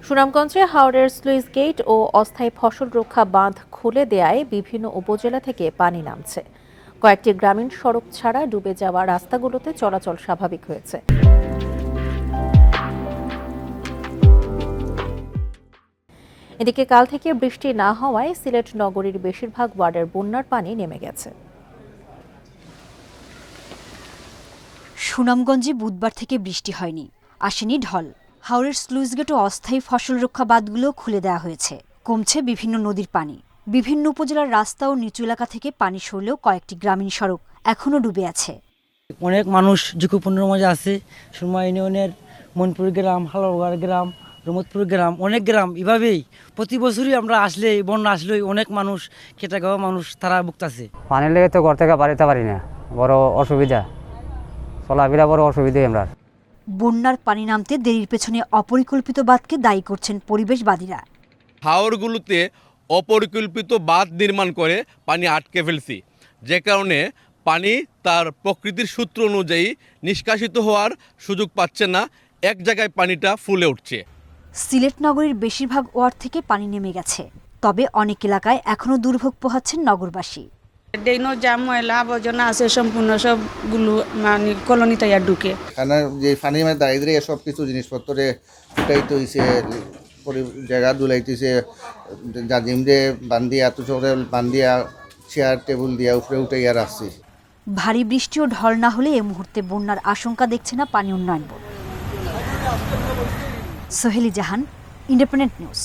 সুনামগঞ্জে হাওরের sluice gate ও অস্থায়ী ফসল রক্ষা বাঁধ খুলে দেয়ায় বিভিন্ন উপজেলা থেকে পানি নামছে। কয়েকটি গ্রামীণ সড়ক ছাড়া ডুবে যাওয়া রাস্তাগুলোতে চলাচল স্বাভাবিক হয়েছে। এদিকে কাল থেকে বৃষ্টি না হওয়ায় সিলেট নগরীর বেশিরভাগ ওয়ার্ডের বন্যার পানি নেমে গেছে। সুনামগঞ্জে বুধবার থেকে বৃষ্টি হয়নি, আসেনি ঢল। হাওরের স্লুইস গেট ও অস্থায়ী ফসল রক্ষা বাঁধগুলো খুলে দেওয়া হয়েছে। কমছে বিভিন্ন নদীর পানি। বিভিন্ন উপজেলার রাস্তা ও নিচু এলাকা থেকে পানি সরলেও কয়েকটি গ্রামীণ সড়ক এখনও ডুবে আছে। অনেক মানুষ ঝুঁকিপূর্ণের মাঝে আছে। সুরমা ইউনিয়নের মনপুর গ্রাম, হালুয়াঘাট গ্রাম, রহমতপুর গ্রাম, অনেক গ্রাম এভাবেই প্রতি বছরই আমরা আসলে বন্যা আসলেই অনেক মানুষ খেটেখাওয়া মানুষ তারা ভুগতেছে। পানি লেগে তো ঘর থেকে বাড়িতে পারি না, বড় অসুবিধা, চলাফেরা বড় অসুবিধাই আমরা। বন্যার পানি নামতে দেরির পেছনে অপরিকল্পিত বাঁধকে দায়ী করছেন পরিবেশবাদীরা। হাওরগুলোতে অপরিকল্পিত বাঁধ নির্মাণ করে পানি আটকে ফেলছি, যে কারণে পানি তার প্রকৃতির সূত্র অনুযায়ী নিষ্কাশিত হওয়ার সুযোগ পাচ্ছে না, এক জায়গায় পানিটা ফুলে উঠছে। সিলেট নগরীর বেশিরভাগ ওয়ার্ড থেকে পানি নেমে গেছে, তবে অনেক এলাকায় এখনও দুর্ভোগ পোহাচ্ছেন নগরবাসী। ডেইনো যা ময়লা আবর্জনা আছে সম্পূর্ণ সবগুলো মানে কলোনিতে ঢুকে। এখানে যে পানি মানে দাঁড়িয়ে দাঁড়িয়ে সব কিছু জিনিসপত্রে ফুটাইতে হয়েছে, জায়গা দুলাইতেছে, জাজিম দিয়ে বান্ধিয়া তুষরে বান্ধিয়া চেয়ার টেবিল দিয়া উপরে উঠাইয়া রাখছি। ভারী বৃষ্টি ও ঢল না হলে এ মুহূর্তে বন্যার আশঙ্কা দেখছে না পানি উন্নয়ন বোর্ড। সোহেলি জাহান, ইন্ডিপেন্ডেন্ট নিউজ।